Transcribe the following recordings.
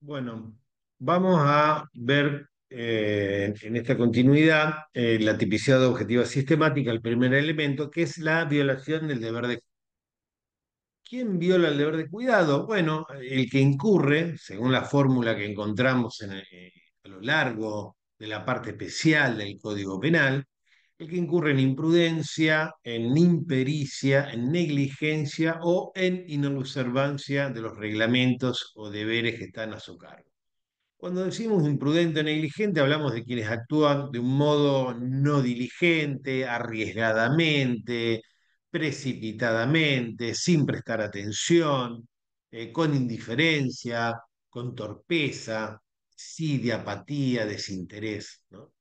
Bueno, vamos a ver en esta continuidad la tipicidad objetiva sistemática, el primer elemento, que es la violación del deber de... ¿Quién viola el deber de cuidado? Bueno, el que incurre, según la fórmula que encontramos a lo largo de la parte especial del Código Penal, el que incurre en imprudencia, en impericia, en negligencia o en inobservancia de los reglamentos o deberes que están a su cargo. Cuando decimos imprudente o negligente, hablamos de quienes actúan de un modo no diligente, arriesgadamente, precipitadamente, sin prestar atención, con indiferencia, con torpeza, sí, de apatía, desinterés, ¿no?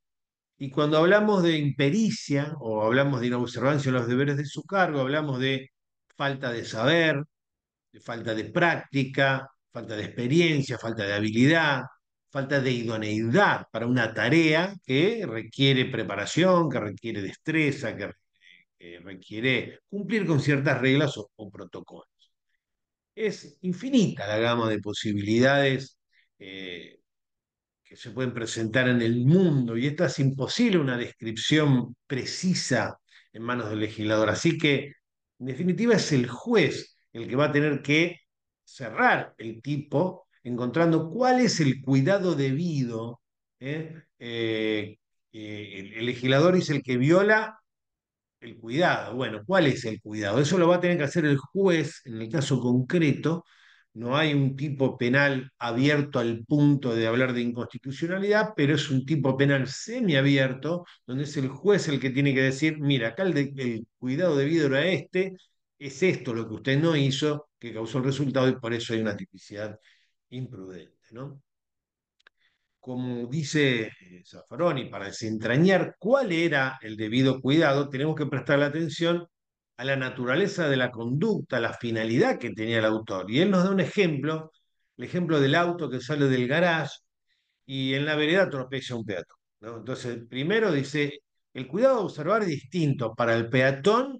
Y cuando hablamos de impericia o hablamos de inobservancia de los deberes de su cargo, hablamos de falta de saber, de falta de práctica, falta de experiencia, falta de habilidad, falta de idoneidad para una tarea que requiere preparación, que requiere destreza, que requiere cumplir con ciertas reglas o protocolos. Es infinita la gama de posibilidades eh, que se pueden presentar en el mundo y esta es imposible una descripción precisa en manos del legislador. Así que, en definitiva, es el juez el que va a tener que cerrar el tipo, encontrando cuál es el cuidado debido. ¿eh? El legislador es el que viola el cuidado. Bueno, ¿cuál es el cuidado? Eso lo va a tener que hacer el juez en el caso concreto. No hay un tipo penal abierto al punto de hablar de inconstitucionalidad, pero es un tipo penal semiabierto, donde es el juez el que tiene que decir, mira, acá el cuidado debido era este, es esto lo que usted no hizo, que causó el resultado y por eso hay una tipicidad imprudente, ¿no? Como dice Zaffaroni, para desentrañar cuál era el debido cuidado, tenemos que prestarle atención a la naturaleza de la conducta, a la finalidad que tenía el autor. Y él nos da un ejemplo, el ejemplo del auto que sale del garage y en la vereda atropella a un peatón, ¿no? Entonces, primero dice, el cuidado a observar es distinto para el peatón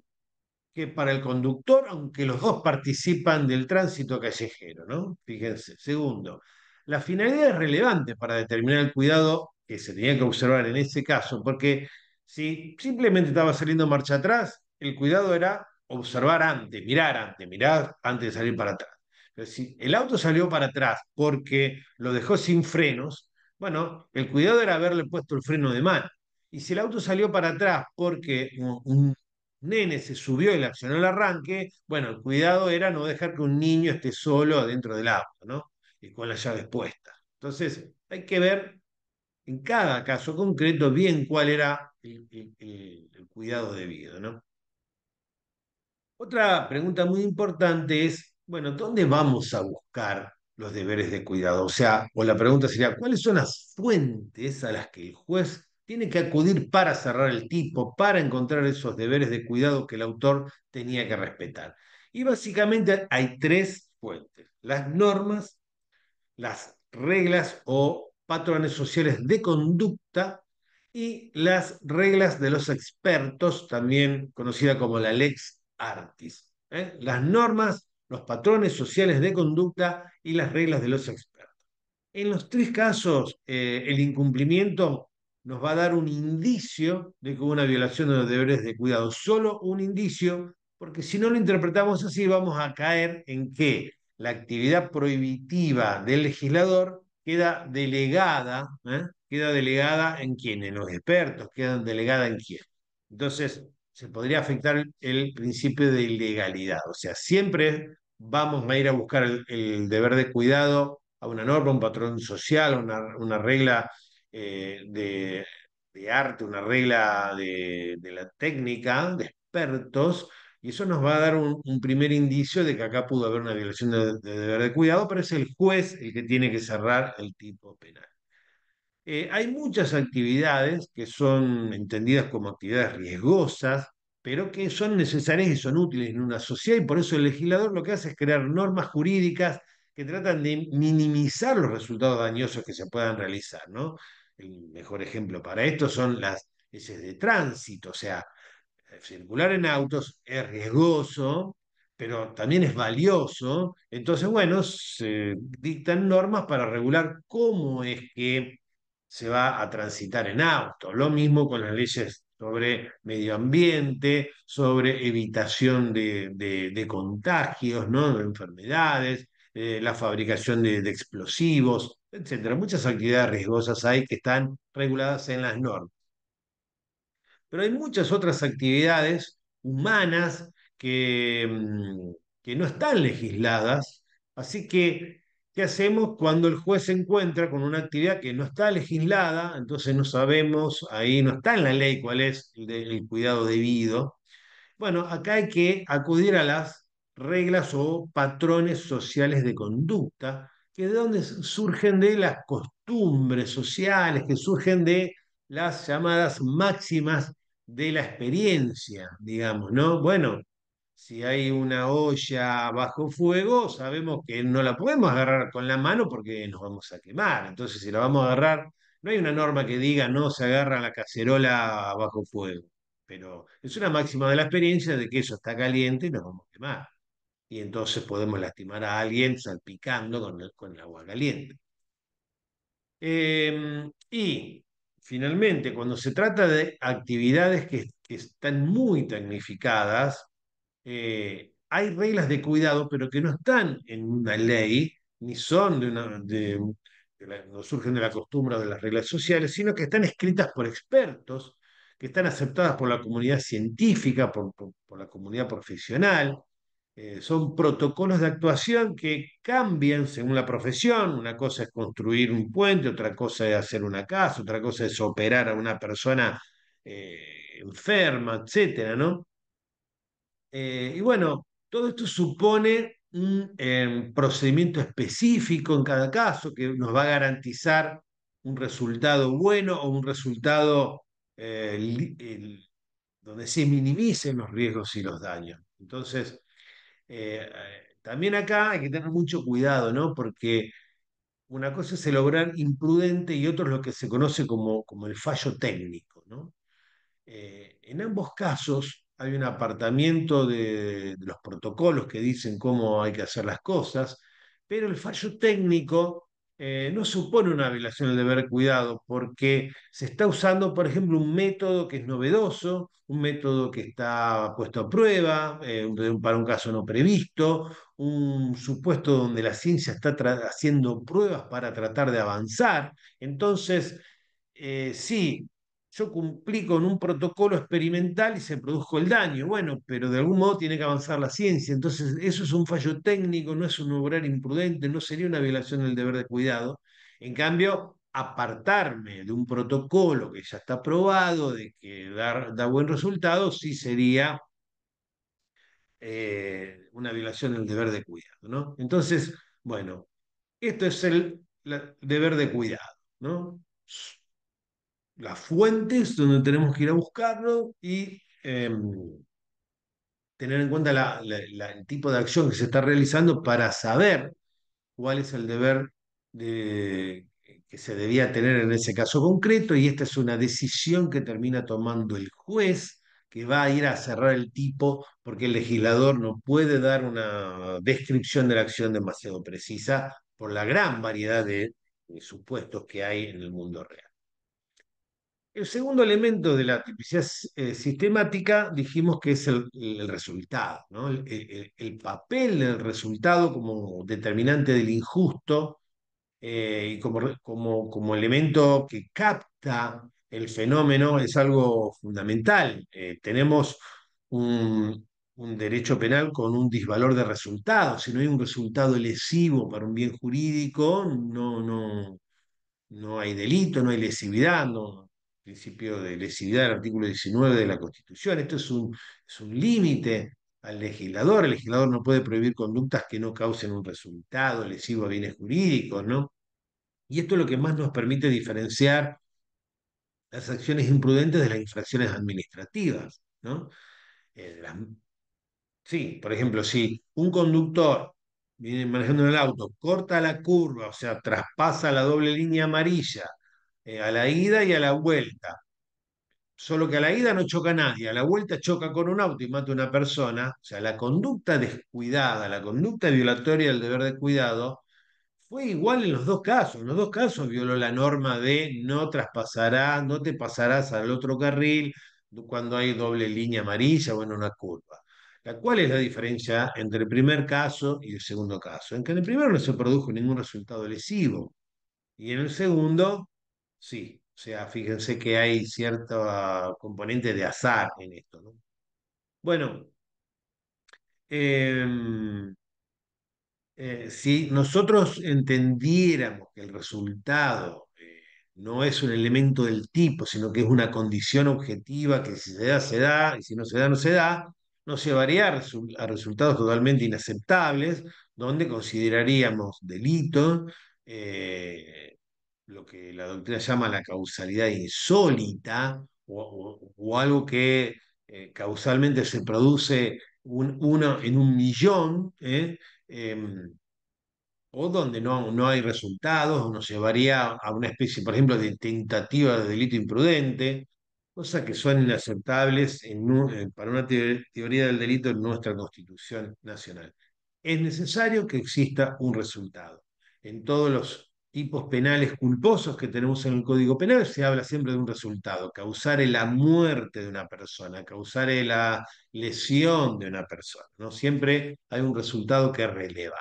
que para el conductor, aunque los dos participan del tránsito callejero, ¿no? Fíjense. Segundo, la finalidad es relevante para determinar el cuidado que se tenía que observar en ese caso, porque si simplemente estaba saliendo marcha atrás, el cuidado era observar mirar antes de salir para atrás. Pero si el auto salió para atrás porque lo dejó sin frenos, bueno, el cuidado era haberle puesto el freno de mano. Y si el auto salió para atrás porque un nene se subió y le accionó el arranque, bueno, el cuidado era no dejar que un niño esté solo adentro del auto, ¿no? Y con las llaves puestas. Entonces, hay que ver en cada caso concreto bien cuál era el cuidado debido, ¿no? Otra pregunta muy importante es, bueno, ¿dónde vamos a buscar los deberes de cuidado? O sea, o la pregunta sería, ¿cuáles son las fuentes a las que el juez tiene que acudir para cerrar el tipo, para encontrar esos deberes de cuidado que el autor tenía que respetar? Y básicamente hay tres fuentes, las normas, las reglas o patrones sociales de conducta y las reglas de los expertos, también conocida como la lex artis. ¿Eh? Las normas, los patrones sociales de conducta y las reglas de los expertos. En los tres casos, el incumplimiento nos va a dar un indicio de que hubo una violación de los deberes de cuidado, solo un indicio, porque si no lo interpretamos así, vamos a caer en que la actividad prohibitiva del legislador queda delegada en quién, en los expertos, queda delegada en quién. Entonces, se podría afectar el principio de ilegalidad, o sea, siempre vamos a ir a buscar el deber de cuidado a una norma, un patrón social, una regla de arte, una regla de la técnica, de expertos, y eso nos va a dar un primer indicio de que acá pudo haber una violación de deber de cuidado, pero es el juez el que tiene que cerrar el tipo penal. Hay muchas actividades que son entendidas como actividades riesgosas, pero que son necesarias y son útiles en una sociedad, y por eso el legislador lo que hace es crear normas jurídicas que tratan de minimizar los resultados dañosos que se puedan realizar, ¿no? El mejor ejemplo para esto son las leyes de tránsito, o sea, circular en autos es riesgoso, pero también es valioso. Entonces, bueno, se dictan normas para regular cómo es que se va a transitar en auto. Lo mismo con las leyes sobre medio ambiente, sobre evitación de contagios, ¿no? De enfermedades, la fabricación de explosivos, etcétera. Muchas actividades riesgosas hay que están reguladas en las normas. Pero hay muchas otras actividades humanas que no están legisladas. Así que, ¿qué hacemos cuando el juez se encuentra con una actividad que no está legislada? Entonces no sabemos, ahí no está en la ley cuál es el cuidado debido. Bueno, acá hay que acudir a las reglas o patrones sociales de conducta, que de donde surgen de las costumbres sociales, que surgen de las llamadas máximas de la experiencia, digamos, ¿no? Bueno, si hay una olla bajo fuego, sabemos que no la podemos agarrar con la mano porque nos vamos a quemar. Entonces, si la vamos a agarrar, no hay una norma que diga no se agarra la cacerola bajo fuego, pero es una máxima de la experiencia de que eso está caliente y nos vamos a quemar. Y entonces podemos lastimar a alguien salpicando con el agua caliente. Y finalmente, cuando se trata de actividades que están muy tecnificadas, hay reglas de cuidado, pero que no están en una ley, ni son no surgen de la costumbre o de las reglas sociales, sino que están escritas por expertos, que están aceptadas por la comunidad científica, por la comunidad profesional. Son protocolos de actuación que cambian según la profesión. Una cosa es construir un puente, otra cosa es hacer una casa, otra cosa es operar a una persona enferma, etcétera, ¿no? Y bueno, todo esto supone un procedimiento específico en cada caso que nos va a garantizar un resultado bueno o un resultado donde se minimicen los riesgos y los daños. Entonces, también acá hay que tener mucho cuidado, ¿no? Porque una cosa es el obrar imprudente y otro es lo que se conoce como el fallo técnico, ¿no? En ambos casos hay un apartamiento de los protocolos que dicen cómo hay que hacer las cosas, pero el fallo técnico no supone una violación del deber de cuidado porque se está usando, por ejemplo, un método que es novedoso, un método que está puesto a prueba para un caso no previsto, un supuesto donde la ciencia está haciendo pruebas para tratar de avanzar. Entonces, sí, yo cumplí con un protocolo experimental y se produjo el daño. Bueno, pero de algún modo tiene que avanzar la ciencia. Entonces, eso es un fallo técnico, no es un obrar imprudente, no sería una violación del deber de cuidado. En cambio, apartarme de un protocolo que ya está probado, de que da buen resultado, sí sería una violación del deber de cuidado, ¿no? Entonces, bueno, esto es el deber de cuidado, ¿no? Las fuentes donde tenemos que ir a buscarlo y tener en cuenta el tipo de acción que se está realizando para saber cuál es el deber que se debía tener en ese caso concreto, y esta es una decisión que termina tomando el juez, que va a ir a cerrar el tipo, porque el legislador no puede dar una descripción de la acción demasiado precisa por la gran variedad de supuestos que hay en el mundo real. El segundo elemento de la tipicidad sistemática dijimos que es el resultado, ¿no? El papel del resultado como determinante del injusto y como elemento que capta el fenómeno es algo fundamental. Tenemos un derecho penal con un disvalor de resultado. Si no hay un resultado lesivo para un bien jurídico, no hay delito, no hay lesividad, no, principio de lesividad del artículo 19 de la Constitución. Esto es un límite al legislador. El legislador no puede prohibir conductas que no causen un resultado lesivo a bienes jurídicos, ¿no? Y esto es lo que más nos permite diferenciar las acciones imprudentes de las infracciones administrativas, ¿no? Eh, las- sí, por ejemplo, si un conductor viene manejando en el auto, corta la curva, o sea, traspasa la doble línea amarilla a la ida y a la vuelta, solo que a la ida no choca nadie, a la vuelta choca con un auto y mata a una persona. O sea, la conducta descuidada, la conducta violatoria del deber de cuidado fue igual en los dos casos. En los dos casos violó la norma de no traspasarás, no te pasarás al otro carril cuando hay doble línea amarilla o en una curva. ¿Cuál es la diferencia entre el primer caso y el segundo caso? En que en el primero no se produjo ningún resultado lesivo y en el segundo, sí. O sea, fíjense que hay cierto componente de azar en esto, ¿no? Bueno, em, si nosotros entendiéramos que el resultado no es un elemento del tipo, sino que es una condición objetiva que si se da, se da, y si no se da, no se da, nos llevaría a resultados totalmente inaceptables, donde consideraríamos delito lo que la doctrina llama la causalidad insólita, o algo que causalmente se produce uno en un millón, em, o donde no hay resultados, nos llevaría a una especie, por ejemplo, de tentativa de delito imprudente, cosas que son inaceptables para una teoría del delito en nuestra Constitución Nacional. Es necesario que exista un resultado. En todos los tipos penales culposos que tenemos en el Código Penal se habla siempre de un resultado, causar la muerte de una persona, causar la lesión de una persona, ¿no? Siempre hay un resultado que releva.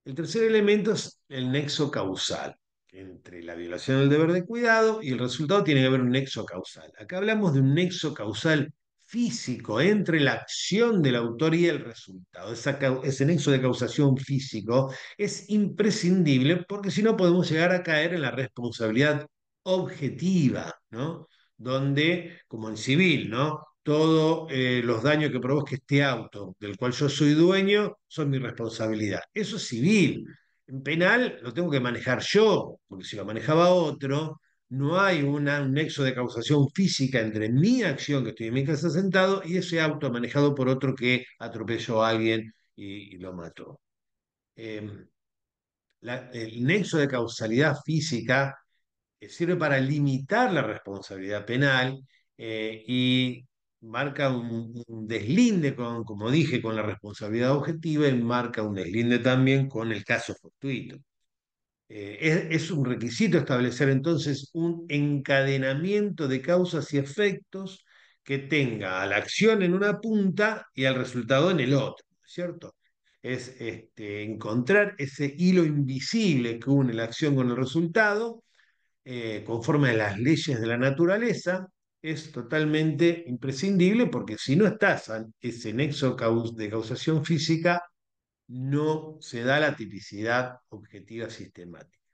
El tercer elemento es el nexo causal. Entre la violación del deber de cuidado y el resultado tiene que haber un nexo causal. Acá hablamos de un nexo causal físico entre la acción del autor y el resultado. Ese nexo de causación físico es imprescindible porque si no podemos llegar a caer en la responsabilidad objetiva, ¿no? Donde, como en civil, ¿no? Todos los daños que provoque este auto, del cual yo soy dueño, son mi responsabilidad. Eso es civil. En penal lo tengo que manejar yo, porque si lo manejaba otro, no hay un nexo de causación física entre mi acción, que estoy en mi casa sentado, y ese auto manejado por otro que atropelló a alguien y lo mató. Eh, el nexo de causalidad física sirve para limitar la responsabilidad penal y marca un deslinde, como dije, con la responsabilidad objetiva y marca un deslinde también con el caso fortuito. Es un requisito establecer entonces un encadenamiento de causas y efectos que tenga a la acción en una punta y al resultado en el otro, ¿cierto? Es encontrar ese hilo invisible que une la acción con el resultado conforme a las leyes de la naturaleza, es totalmente imprescindible porque si no estás en ese nexo de causación física, no se da la tipicidad objetiva sistemática.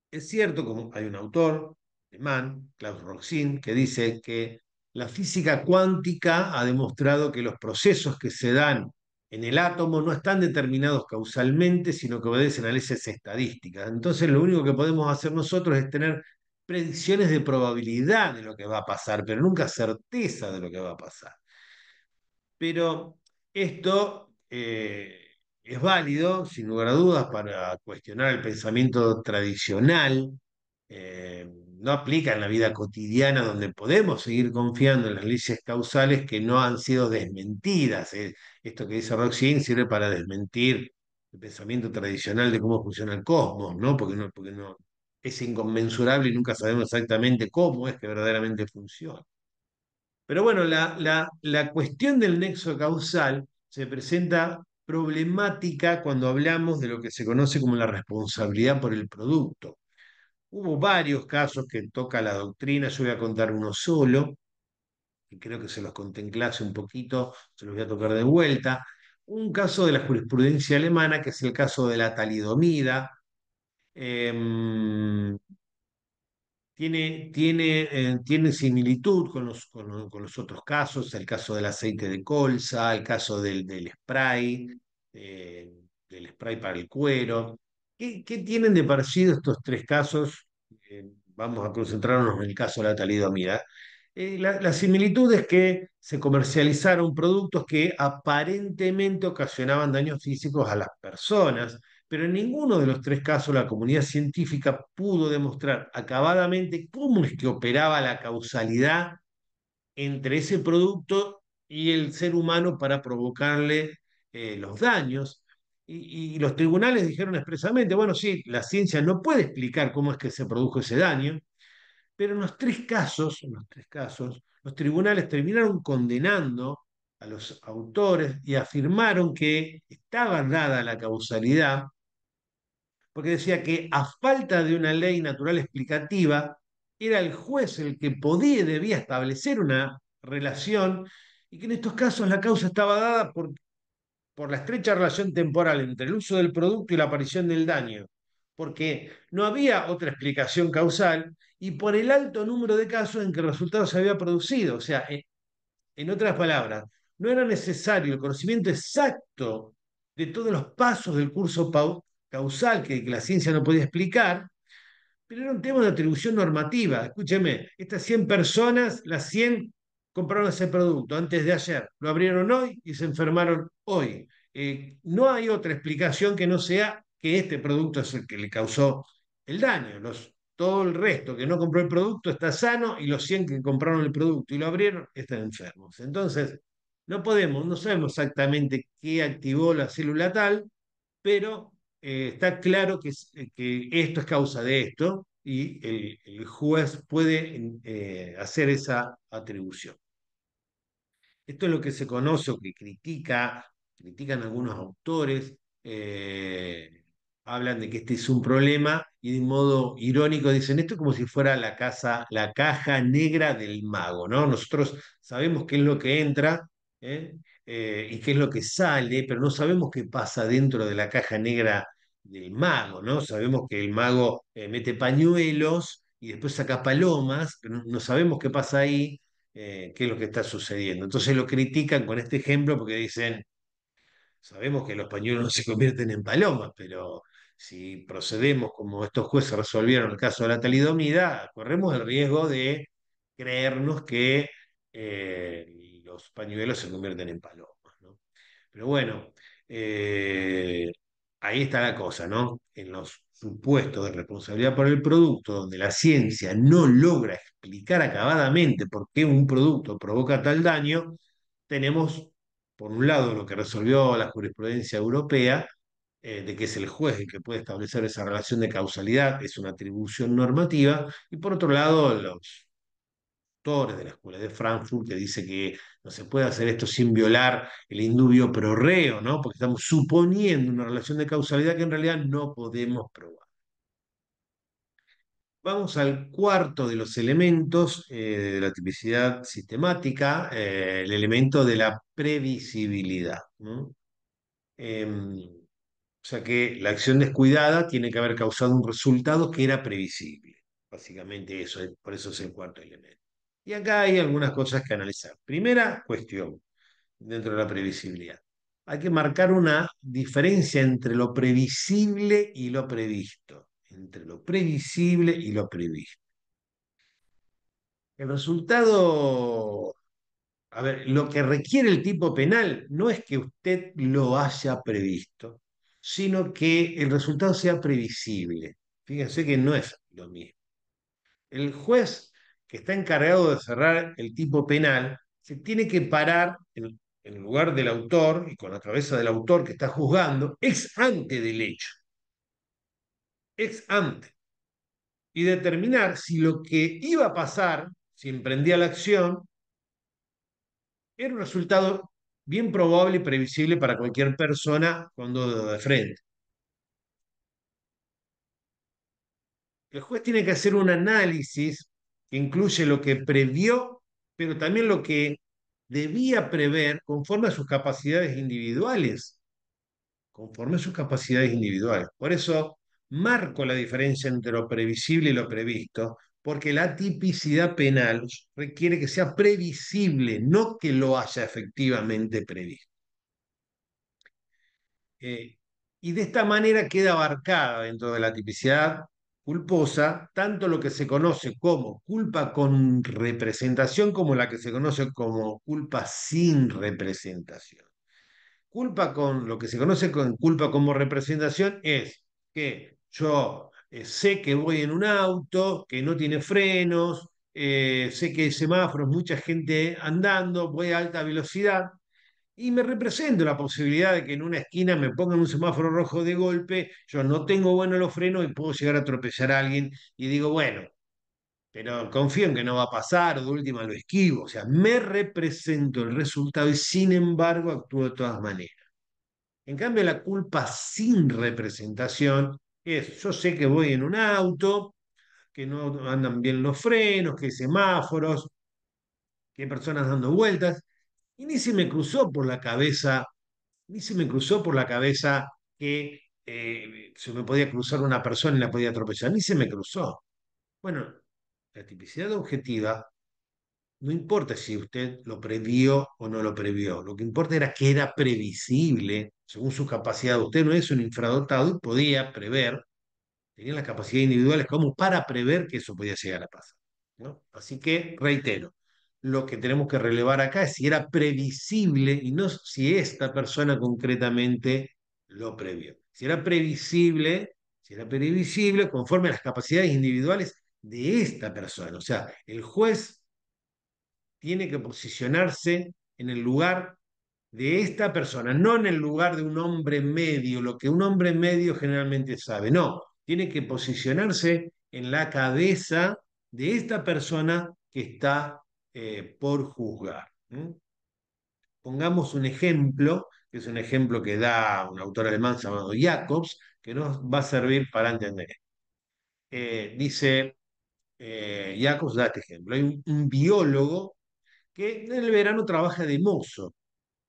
Es cierto, como hay un autor alemán, Klaus Roxin, que dice que la física cuántica ha demostrado que los procesos que se dan en el átomo no están determinados causalmente, sino que obedecen a leyes estadísticas. Entonces, lo único que podemos hacer nosotros es tener predicciones de probabilidad de lo que va a pasar, pero nunca certeza de lo que va a pasar. Pero esto es válido, sin lugar a dudas, para cuestionar el pensamiento tradicional. No aplica en la vida cotidiana donde podemos seguir confiando en las leyes causales que no han sido desmentidas. Esto que dice Roxin sirve para desmentir el pensamiento tradicional de cómo funciona el cosmos, ¿no? Porque no es inconmensurable y nunca sabemos exactamente cómo es que verdaderamente funciona. Pero bueno, la cuestión del nexo causal se presenta problemática cuando hablamos de lo que se conoce como la responsabilidad por el producto. Hubo varios casos que toca la doctrina, yo voy a contar uno solo, y creo que se los conté en clase un poquito, se los voy a tocar de vuelta. Un caso de la jurisprudencia alemana, que es el caso de la talidomida. Em, tiene similitud con los otros casos, el caso del aceite de colza, el caso eh, del spray para el cuero. ¿Qué tienen de parecido estos tres casos? Vamos a concentrarnos en el caso de la talidomida. La similitud es que se comercializaron productos que aparentemente ocasionaban daños físicos a las personas, pero en ninguno de los tres casos la comunidad científica pudo demostrar acabadamente cómo es que operaba la causalidad entre ese producto y el ser humano para provocarle los daños. Y los tribunales dijeron expresamente, bueno, sí, la ciencia no puede explicar cómo es que se produjo ese daño, pero en los tres casos, los tribunales terminaron condenando a los autores y afirmaron que estaba dada la causalidad, porque decía que a falta de una ley natural explicativa, era el juez el que podía y debía establecer una relación y que en estos casos la causa estaba dada por la estrecha relación temporal entre el uso del producto y la aparición del daño, porque no había otra explicación causal y por el alto número de casos en que el resultado se había producido. O sea, en otras palabras, no era necesario el conocimiento exacto de todos los pasos del curso causal que la ciencia no podía explicar, pero era un tema de atribución normativa. Escúcheme, estas 100 personas, las 100 compraron ese producto antes de ayer, lo abrieron hoy y se enfermaron hoy. No hay otra explicación que no sea que este producto es el que le causó el daño. Todo el resto que no compró el producto está sano y los 100 que compraron el producto y lo abrieron están enfermos. Entonces, no sabemos exactamente qué activó la célula tal, pero está claro que esto es causa de esto y el juez puede hacer esa atribución. Esto es lo que se conoce o que critican algunos autores, hablan de que este es un problema y de modo irónico dicen esto como si fuera la caja negra del mago, ¿no? Nosotros sabemos qué es lo que entra, ¿eh? Y qué es lo que sale, pero no sabemos qué pasa dentro de la caja negra del mago, ¿no? Sabemos que el mago mete pañuelos y después saca palomas, pero no sabemos qué pasa ahí, qué es lo que está sucediendo. Entonces lo critican con este ejemplo porque dicen, sabemos que los pañuelos no se convierten en palomas, pero si procedemos como estos jueces resolvieron el caso de la talidomida, corremos el riesgo de creernos que los pañuelos se convierten en palomas, ¿no? Pero bueno, eh, ahí está la cosa, ¿no? En los supuestos de responsabilidad por el producto, donde la ciencia no logra explicar acabadamente por qué un producto provoca tal daño, tenemos, por un lado, lo que resolvió la jurisprudencia europea, de que es el juez el que puede establecer esa relación de causalidad, es una atribución normativa, y por otro lado, los autores de la Escuela de Frankfurt, que dice que no se puede hacer esto sin violar el indubio pro reo, ¿no? Porque estamos suponiendo una relación de causalidad que en realidad no podemos probar. Vamos al cuarto de los elementos de la tipicidad sistemática, el elemento de la previsibilidad, ¿no? O sea que la acción descuidada tiene que haber causado un resultado que era previsible. Básicamente eso, por eso es el cuarto elemento. Y acá hay algunas cosas que analizar. Primera cuestión dentro de la previsibilidad. Hay que marcar una diferencia entre lo previsible y lo previsto. Entre lo previsible y lo previsto. El resultado, a ver, lo que requiere el tipo penal no es que usted lo haya previsto, sino que el resultado sea previsible. Fíjense que no es lo mismo. El juez que está encargado de cerrar el tipo penal se tiene que parar en lugar del autor y con la cabeza del autor que está juzgando, ex ante del hecho, ex ante, y determinar si lo que iba a pasar, si emprendía la acción, era un resultado bien probable y previsible para cualquier persona cuando de frente. El juez tiene que hacer un análisis que incluye lo que previó, pero también lo que debía prever conforme a sus capacidades individuales, conforme a sus capacidades individuales. Por eso marco la diferencia entre lo previsible y lo previsto, porque la tipicidad penal requiere que sea previsible, no que lo haya efectivamente previsto. Eh, y de esta manera queda abarcada dentro de la tipicidad culposa tanto lo que se conoce como culpa con representación como la que se conoce como culpa sin representación. Culpa con lo que se conoce con culpa como representación es que yo sé que voy en un auto que no tiene frenos, sé que hay semáforos, mucha gente andando, voy a alta velocidad y me represento la posibilidad de que en una esquina me pongan un semáforo rojo de golpe, yo no tengo buenos los frenos y puedo llegar a atropellar a alguien y digo, bueno, pero confío en que no va a pasar o de última lo esquivo, o sea, me represento el resultado y sin embargo actúo de todas maneras. En cambio, la culpa sin representación es, yo sé que voy en un auto, que no andan bien los frenos, que hay semáforos, que hay personas dando vueltas, y ni se me cruzó por la cabeza, ni se me cruzó por la cabeza que se me podía cruzar una persona y la podía atropellar, ni se me cruzó. Bueno, la tipicidad objetiva no importa si usted lo previó o no lo previó, lo que importa era que era previsible según su capacidad. Usted no es un infradotado y podía prever, tenía las capacidades individuales como para prever que eso podía llegar a pasar, ¿no? Así que, reitero, lo que tenemos que relevar acá es si era previsible y no si esta persona concretamente lo previó. Si era previsible conforme a las capacidades individuales de esta persona. O sea, el juez tiene que posicionarse en el lugar de esta persona, no en el lugar de un hombre medio, lo que un hombre medio generalmente sabe, no, tiene que posicionarse en la cabeza de esta persona que está por juzgar. ¿Mm? Pongamos un ejemplo, que es un ejemplo que da un autor alemán llamado Jacobs, que nos va a servir para entender. Dice, Jacobs da este ejemplo, hay un biólogo que en el verano trabaja de mozo,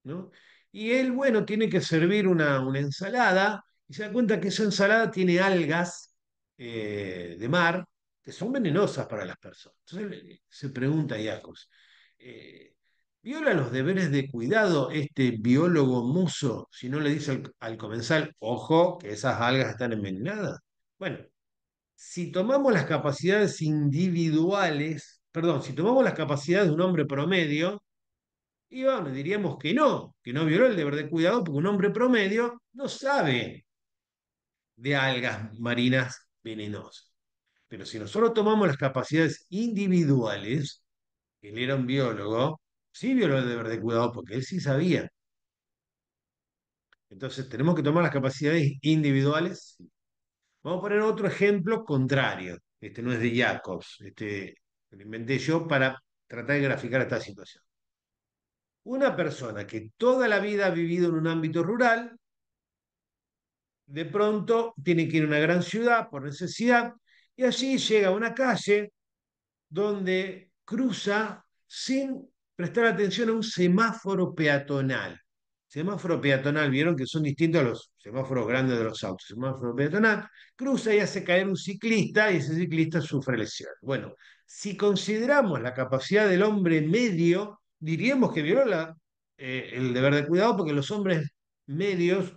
¿no? Y él, bueno, tiene que servir una ensalada y se da cuenta que esa ensalada tiene algas de mar que son venenosas para las personas. Entonces se pregunta a Jacobs, eh, ¿viola los deberes de cuidado este biólogo muso si no le dice al comensal, ojo, que esas algas están envenenadas? Bueno, si tomamos las capacidades individuales, perdón, si tomamos las capacidades de un hombre promedio, y bueno, diríamos que no violó el deber de cuidado porque un hombre promedio no sabe de algas marinas venenosas. Pero si nosotros tomamos las capacidades individuales, él era un biólogo, sí violó el deber de cuidado porque él sí sabía. Entonces tenemos que tomar las capacidades individuales. Vamos a poner otro ejemplo contrario. Este no es de Jacobs, este lo inventé yo para tratar de graficar esta situación. Una persona que toda la vida ha vivido en un ámbito rural, de pronto tiene que ir a una gran ciudad por necesidad y allí llega a una calle donde cruza sin prestar atención a un semáforo peatonal. Semáforo peatonal, vieron que son distintos a los semáforos grandes de los autos. Semáforo peatonal, cruza y hace caer un ciclista y ese ciclista sufre lesiones. Bueno, si consideramos la capacidad del hombre medio, diríamos que violó el deber de cuidado porque los hombres medios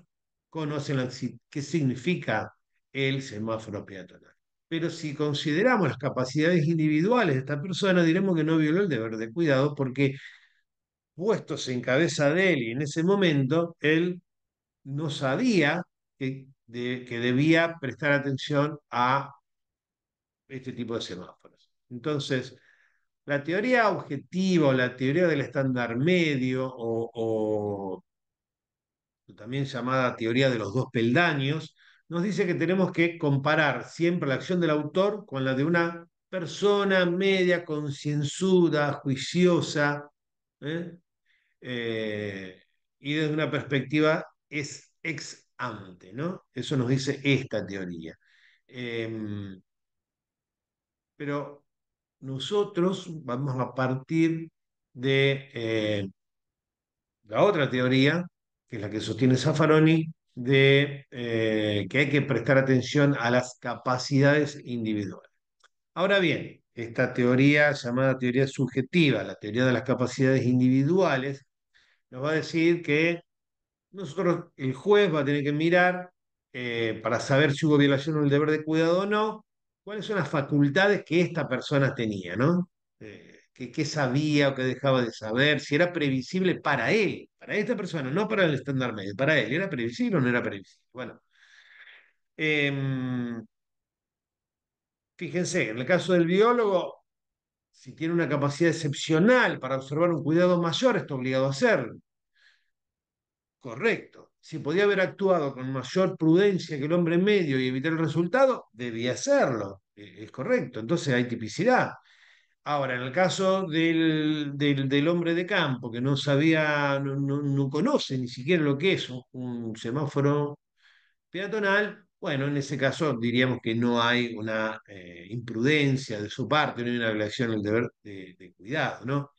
conocen qué significa el semáforo peatonal. Pero si consideramos las capacidades individuales de esta persona, diremos que no violó el deber de cuidado porque puestos en cabeza de él y en ese momento, él no sabía que debía prestar atención a este tipo de semáforos. Entonces, la teoría objetiva o la teoría del estándar medio o también llamada teoría de los dos peldaños, nos dice que tenemos que comparar siempre la acción del autor con la de una persona media, concienzuda, juiciosa, ¿eh? Y desde una perspectiva es ex ante, ¿no? Eso nos dice esta teoría. Eh, pero nosotros vamos a partir de la otra teoría, que es la que sostiene Zaffaroni, de que hay que prestar atención a las capacidades individuales. Ahora bien, esta teoría llamada teoría subjetiva, la teoría de las capacidades individuales, nos va a decir que nosotros, el juez va a tener que mirar para saber si hubo violación del deber de cuidado o no, cuáles son las facultades que esta persona tenía, ¿no? qué sabía o qué dejaba de saber, si era previsible para él, para esta persona, no para el estándar medio, para él, ¿era previsible o no era previsible? Bueno, em, fíjense, en el caso del biólogo, si tiene una capacidad excepcional para observar un cuidado mayor, está obligado a hacerlo. Correcto. Si podía haber actuado con mayor prudencia que el hombre medio y evitar el resultado, debía hacerlo. Es correcto. Entonces hay tipicidad. Ahora, en el caso del hombre de campo, que no sabía, no conoce ni siquiera lo que es un semáforo peatonal, bueno, en ese caso diríamos que no hay una imprudencia de su parte, no hay una violación del deber de cuidado, ¿no?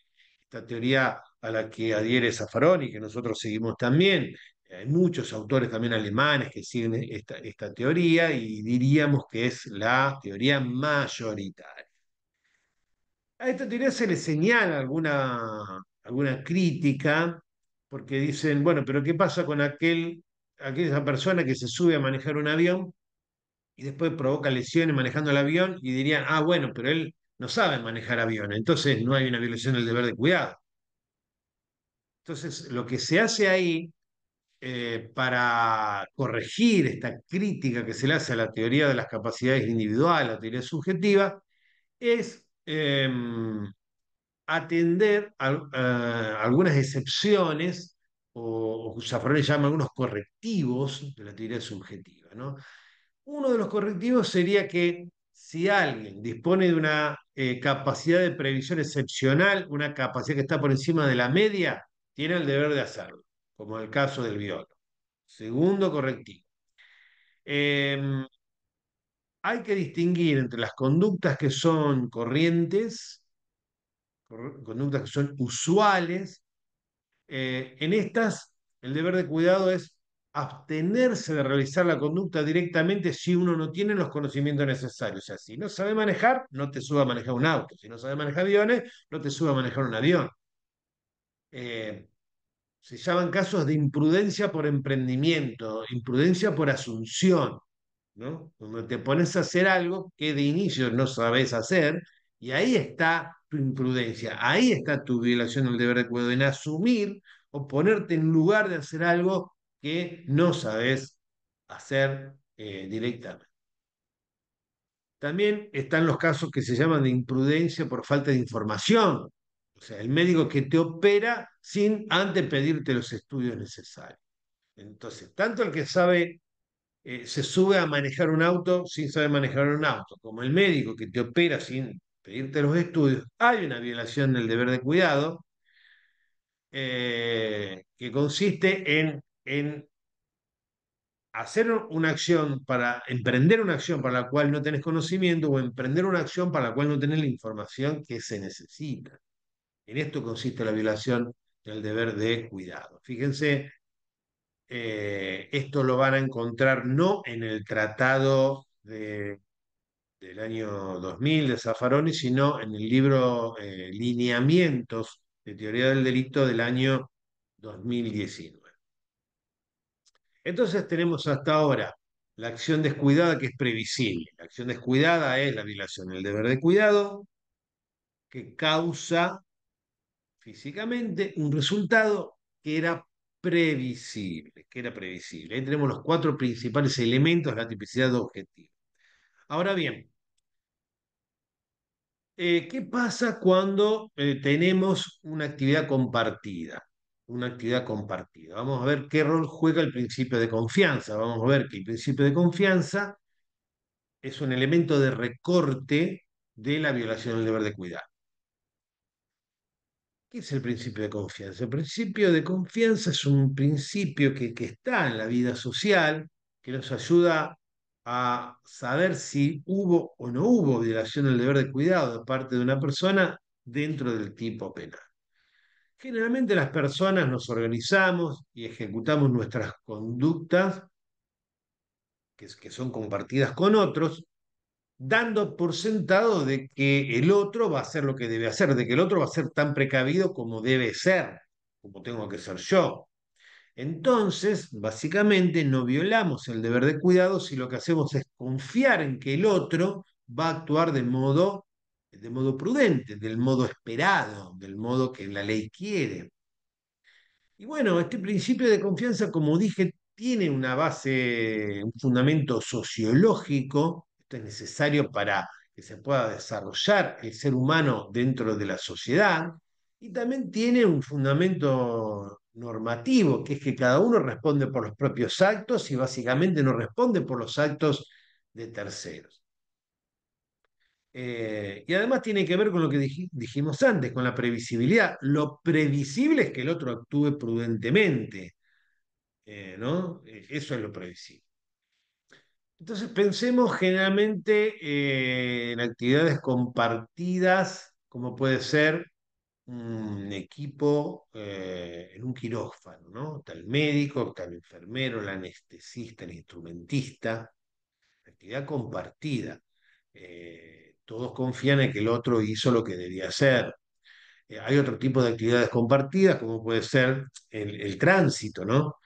Esta teoría a la que adhiere Zaffaroni, que nosotros seguimos también. Hay muchos autores también alemanes que siguen esta teoría y diríamos que es la teoría mayoritaria. A esta teoría se le señala alguna crítica, porque dicen, bueno, pero ¿qué pasa con aquella persona que se sube a manejar un avión y después provoca lesiones manejando el avión y dirían, ah, bueno, pero él no sabe manejar avión, entonces no hay una violación del deber de cuidado? Entonces, lo que se hace ahí para corregir esta crítica que se le hace a la teoría de las capacidades individuales, la teoría subjetiva, es atender a algunas excepciones, o Zaffaroni llama algunos correctivos de la teoría subjetiva, ¿no? Uno de los correctivos sería que si alguien dispone de una capacidad de previsión excepcional, una capacidad que está por encima de la media, tiene el deber de hacerlo, como en el caso del biólogo. Segundo correctivo. Eh, Hay que distinguir entre las conductas que son corrientes, conductas que son usuales. En estas, el deber de cuidado es abstenerse de realizar la conducta directamente si uno no tiene los conocimientos necesarios. O sea, si no sabe manejar, no te suba a manejar un auto. Si no sabe manejar aviones, no te suba a manejar un avión. Eh, Se llaman casos de imprudencia por emprendimiento, imprudencia por asunción, ¿no? Cuando te pones a hacer algo que de inicio no sabes hacer, y ahí está tu imprudencia, ahí está tu violación del deber de cuidado, en asumir o ponerte en lugar de hacer algo que no sabes hacer directamente. También están los casos que se llaman de imprudencia por falta de información. O sea, el médico que te opera sin antes pedirte los estudios necesarios. Entonces, tanto el que sabe se sube a manejar un auto sin saber manejar un auto, como el médico que te opera sin pedirte los estudios, hay una violación del deber de cuidado que consiste en hacer una acción para emprender una acción para la cual no tenés conocimiento o emprender una acción para la cual no tenés la información que se necesita. En esto consiste la violación del deber de cuidado. Fíjense, esto lo van a encontrar no en el tratado del año 2000 de Zaffaroni, sino en el libro Lineamientos de Teoría del Delito del año 2019. Entonces tenemos hasta ahora la acción descuidada que es previsible. La acción descuidada es la violación del deber de cuidado que causa físicamente un resultado que era previsible, que era previsible. Ahí tenemos los cuatro principales elementos de la tipicidad objetiva. Ahora bien, ¿qué pasa cuando tenemos una actividad compartida? Una actividad compartida. Vamos a ver qué rol juega el principio de confianza. Vamos a ver que el principio de confianza es un elemento de recorte de la violación del deber de cuidado. ¿Qué es el principio de confianza? El principio de confianza es un principio que está en la vida social, que nos ayuda a saber si hubo o no hubo violación del deber de cuidado de parte de una persona dentro del tipo penal. Generalmente las personas nos organizamos y ejecutamos nuestras conductas que son compartidas con otros, dando por sentado de que el otro va a hacer lo que debe hacer, de que el otro va a ser tan precavido como debe ser, como tengo que ser yo. Entonces, básicamente, no violamos el deber de cuidado si lo que hacemos es confiar en que el otro va a actuar de modo de modo prudente, del modo esperado, del modo que la ley quiere. Y bueno, este principio de confianza, como dije, tiene una base, un fundamento sociológico. Esto es necesario para que se pueda desarrollar el ser humano dentro de la sociedad. Y también tiene un fundamento normativo, que es que cada uno responde por los propios actos y básicamente no responde por los actos de terceros. Y además tiene que ver con lo que dijimos antes, con la previsibilidad. Lo previsible es que el otro actúe prudentemente, ¿no? Eso es lo previsible. Entonces pensemos generalmente en actividades compartidas, como puede ser un equipo en un quirófano, ¿no? Está el médico, está el enfermero, el anestesista, el instrumentista, actividad compartida. Todos confían en que el otro hizo lo que debía hacer. Hay otro tipo de actividades compartidas, como puede ser el tránsito, ¿no?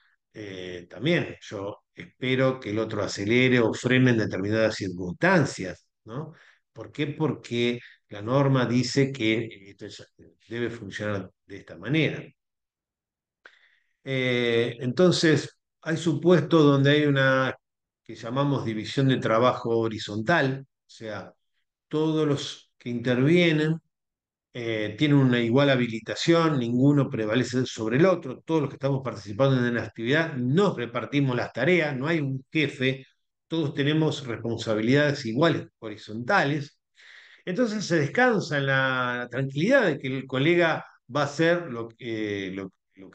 También yo espero que el otro acelere o frene en determinadas circunstancias, ¿no? ¿Por qué? Porque la norma dice que debe funcionar de esta manera. Entonces, hay supuestos donde hay una que llamamos división de trabajo horizontal, o sea, todos los que intervienen tienen una igual habilitación, ninguno prevalece sobre el otro, todos los que estamos participando en la actividad nos repartimos las tareas, no hay un jefe, todos tenemos responsabilidades iguales, horizontales. Entonces se descansa en la tranquilidad de que el colega va a hacer lo que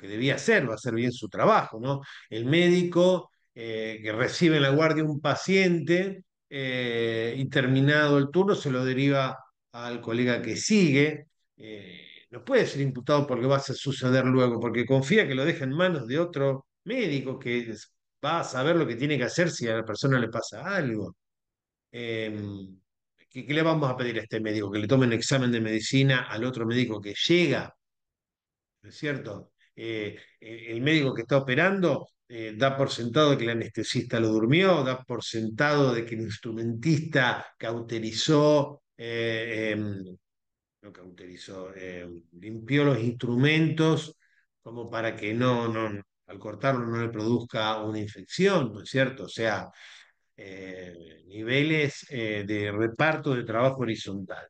debía hacer, va a hacer bien su trabajo, ¿no? El médico que recibe en la guardia un paciente y terminado el turno se lo deriva al colega que sigue. No puede ser imputado porque va a suceder luego, porque confía que lo deja en manos de otro médico va a saber lo que tiene que hacer si a la persona le pasa algo. Eh, ¿qué le vamos a pedir a este médico? Que le tome un examen de medicina al otro médico que llega, ¿no es cierto? El médico que está operando da por sentado de que el anestesista lo durmió, da por sentado de que el instrumentista cauterizó, no cauterizó, limpió los instrumentos como para que al cortarlo no le produzca una infección, ¿no es cierto? O sea, niveles de reparto de trabajo horizontal.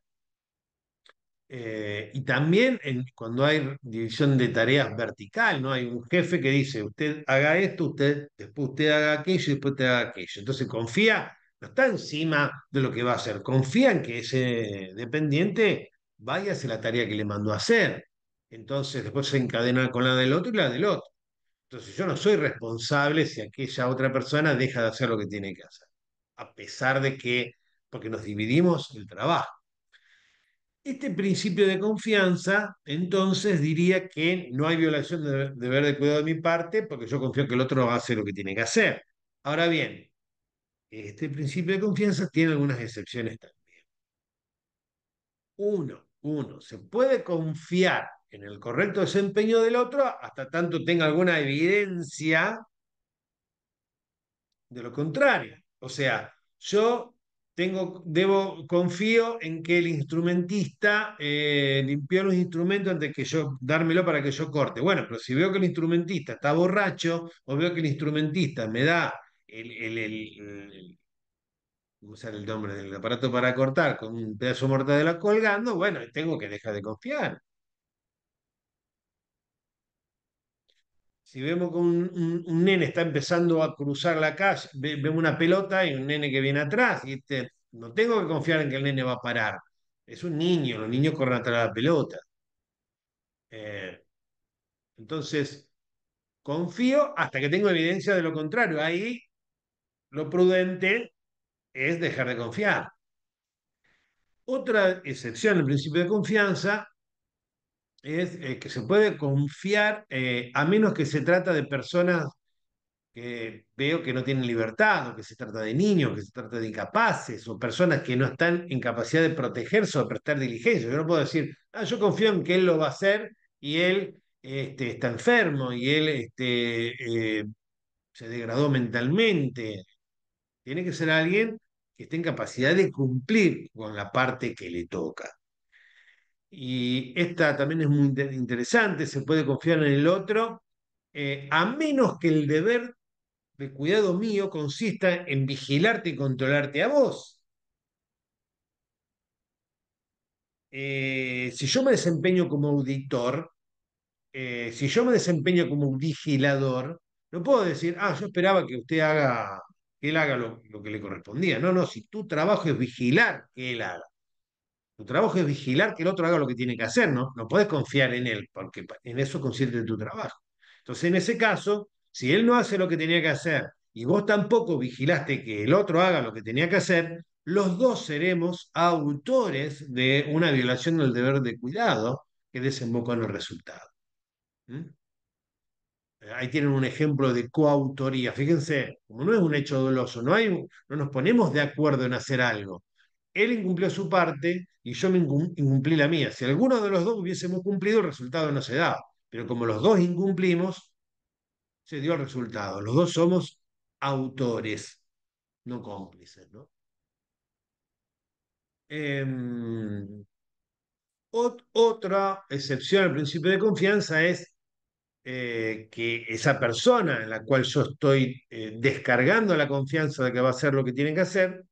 Y también cuando hay división de tareas vertical, ¿no? Hay un jefe que dice, usted haga esto, después usted haga aquello y después usted haga aquello. Entonces confía, no está encima de lo que va a hacer, confía en que ese dependiente vaya a hacer la tarea que le mandó a hacer. Entonces después se encadena con la del otro y la del otro. Entonces yo no soy responsable si aquella otra persona deja de hacer lo que tiene que hacer, a pesar de que, porque nos dividimos el trabajo. Este principio de confianza, entonces, diría que no hay violación de deber de cuidado de mi parte, porque yo confío que el otro hace lo que tiene que hacer. Ahora bien, este principio de confianza tiene algunas excepciones también. Uno, se puede confiar en el correcto desempeño del otro hasta tanto tenga alguna evidencia de lo contrario. O sea, yo confío en que el instrumentista limpió los instrumentos antes que yo dármelo para que yo corte. Bueno, pero si veo que el instrumentista está borracho o veo que el instrumentista me da ¿cómo sale el nombre del aparato para cortar con un pedazo de mortadela colgando? Bueno, tengo que dejar de confiar. Si vemos que un nene está empezando a cruzar la calle, vemos una pelota y un nene que viene atrás, y no tengo que confiar en que el nene va a parar. Es un niño, los niños corren atrás de la pelota. Eh, entonces, confío hasta que tengo evidencia de lo contrario. Ahí lo prudente es dejar de confiar. Otra excepción al principio de confianza es que se puede confiar a menos que se trata de personas que veo que no tienen libertad, o que se trata de niños, que se trata de incapaces, o personas que no están en capacidad de protegerse o de prestar diligencia. Yo no puedo decir, yo confío en que él lo va a hacer y él está enfermo y él se degradó mentalmente. Tiene que ser alguien que esté en capacidad de cumplir con la parte que le toca. Y esta también es muy interesante, se puede confiar en el otro, a menos que el deber de cuidado mío consista en vigilarte y controlarte a vos. Si yo me desempeño como auditor, si yo me desempeño como un vigilador, no puedo decir, ah, yo esperaba que usted haga, que él haga lo que le correspondía. No, no, si tu trabajo es vigilar que él haga. Tu trabajo es vigilar que el otro haga lo que tiene que hacer, ¿no? No puedes confiar en él, porque en eso consiste tu trabajo. Entonces, en ese caso, si él no hace lo que tenía que hacer y vos tampoco vigilaste que el otro haga lo que tenía que hacer, los dos seremos autores de una violación del deber de cuidado que desemboca en el resultado. ¿Mm? Ahí tienen un ejemplo de coautoría. Fíjense, como no es un hecho doloso, no nos ponemos de acuerdo en hacer algo. Él incumplió su parte y yo incumplí la mía. Si alguno de los dos hubiésemos cumplido, el resultado no se daba. Pero como los dos incumplimos, se dio el resultado. Los dos somos autores, no cómplices, ¿no? Em, Otra excepción al principio de confianza es que esa persona en la cual yo estoy descargando la confianza de que va a hacer lo que tiene que hacer,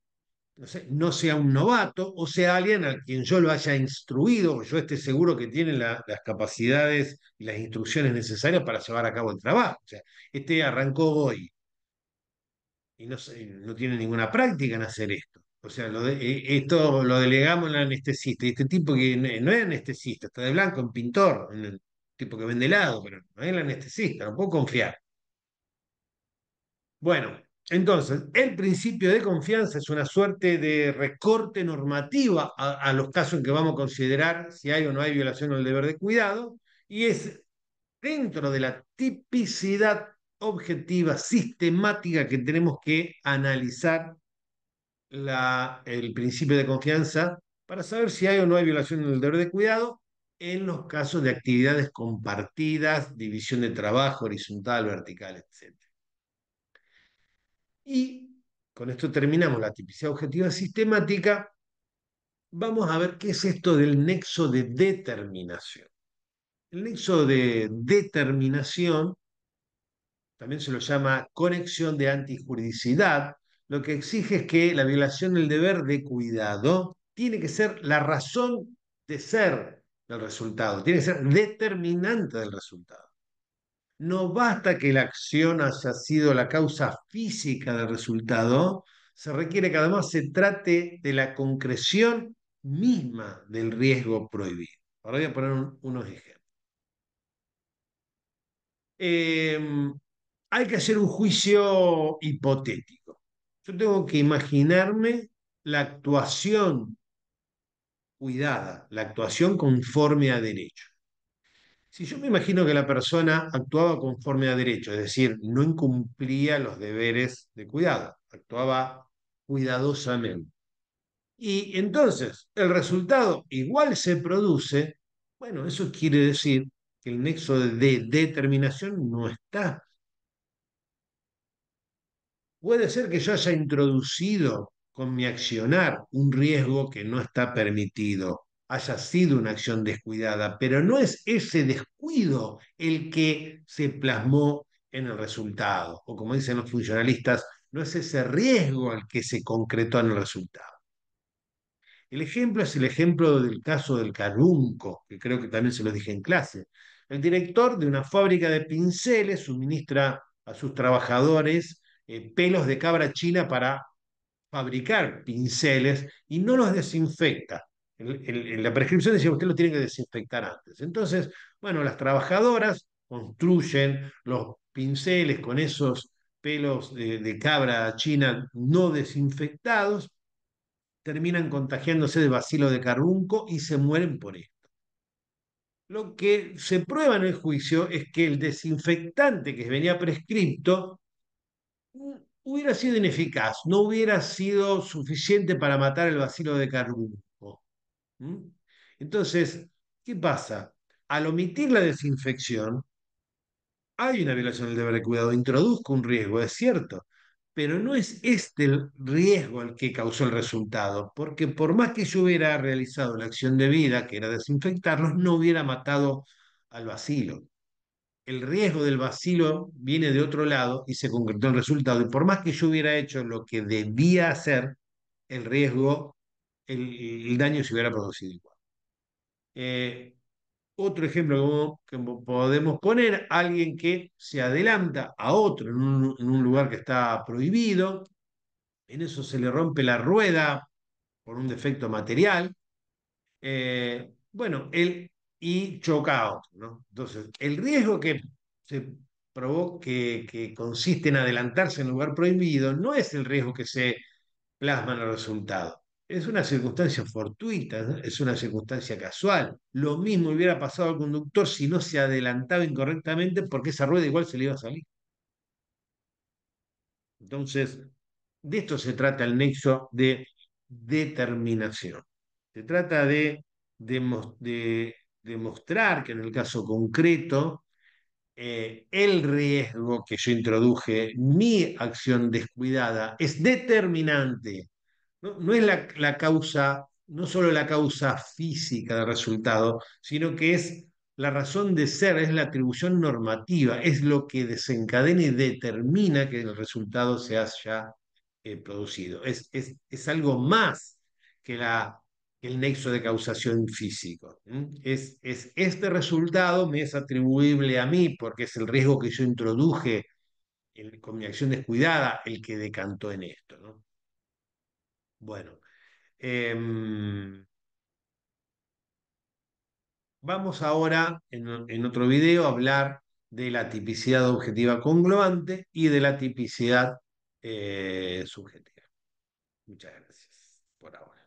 no sé, no sea un novato o sea alguien a quien yo lo haya instruido, o yo esté seguro que tiene las capacidades y las instrucciones necesarias para llevar a cabo el trabajo. O sea, este arrancó hoy y no tiene ninguna práctica en hacer esto. O sea, esto lo delegamos al anestesista. Y este tipo que no es anestesista, está de blanco, un pintor, un tipo que vende helado, pero no es el anestesista, no puedo confiar. Bueno, entonces, el principio de confianza es una suerte de recorte normativa a los casos en que vamos a considerar si hay o no hay violación del deber de cuidado, y es dentro de la tipicidad objetiva, sistemática que tenemos que analizar el principio de confianza para saber si hay o no hay violación del deber de cuidado en los casos de actividades compartidas, división de trabajo horizontal, vertical, etc. Y con esto terminamos la tipicidad objetiva sistemática. Vamos a ver qué es esto del nexo de determinación. El nexo de determinación también se lo llama conexión de antijuridicidad. Lo que exige es que la violación del deber de cuidado tiene que ser la razón de ser del resultado, tiene que ser determinante del resultado. No basta que la acción haya sido la causa física del resultado, se requiere que además se trate de la concreción misma del riesgo prohibido. Ahora voy a poner unos ejemplos. Eh, Hay que hacer un juicio hipotético. Yo tengo que imaginarme la actuación cuidada, la actuación conforme a derecho. Si yo me imagino que la persona actuaba conforme a derecho, es decir, no incumplía los deberes de cuidado, actuaba cuidadosamente. Y entonces el resultado igual se produce, bueno, eso quiere decir que el nexo de determinación no está. Puede ser que yo haya introducido con mi accionar un riesgo que no está permitido, haya sido una acción descuidada, pero no es ese descuido el que se plasmó en el resultado, o como dicen los funcionalistas, no es ese riesgo el que se concretó en el resultado. El ejemplo es el ejemplo del caso del carunco, que creo que también se lo dije en clase. El director de una fábrica de pinceles suministra a sus trabajadores pelos de cabra china para fabricar pinceles y no los desinfecta. En la prescripción decía usted lo tiene que desinfectar antes. Entonces, bueno, las trabajadoras construyen los pinceles con esos pelos de cabra china no desinfectados, terminan contagiándose de bacilo de carbunco y se mueren por esto. Lo que se prueba en el juicio es que el desinfectante que venía prescripto hubiera sido ineficaz, no hubiera sido suficiente para matar el bacilo de carbunco. ¿Mm? Entonces, ¿qué pasa? Al omitir la desinfección, hay una violación del deber de cuidado, introduzco un riesgo, es cierto, pero no es este el riesgo el que causó el resultado, porque por más que yo hubiera realizado la acción de vida, que era desinfectarlos, no hubiera matado al bacilo. El riesgo del bacilo viene de otro lado y se concretó el resultado. Y por más que yo hubiera hecho lo que debía hacer, el riesgo, el daño se hubiera producido igual. Eh, Otro ejemplo que podemos poner, alguien que se adelanta a otro en un lugar que está prohibido, en eso se le rompe la rueda por un defecto material, bueno, él y choca a otro, ¿no? Entonces, el riesgo que se provoca, que consiste en adelantarse en un lugar prohibido, no es el riesgo que se plasma en el resultado. Es una circunstancia fortuita, ¿no? Es una circunstancia casual. Lo mismo hubiera pasado al conductor si no se adelantaba incorrectamente porque esa rueda igual se le iba a salir. Entonces, de esto se trata el nexo de determinación. Se trata de demostrar que en el caso concreto, el riesgo que yo introduje, mi acción descuidada, es determinante. No es la causa, no solo la causa física del resultado, sino que es la razón de ser, es la atribución normativa, es lo que desencadena y determina que el resultado se haya producido. Es algo más que que el nexo de causación físico. Es este resultado me es atribuible a mí porque es el riesgo que yo introduje con mi acción descuidada el que decantó en esto, ¿no? Bueno. Em, Vamos ahora, en otro video, a hablar de la tipicidad objetiva conglobante y de la tipicidad subjetiva. Muchas gracias por ahora.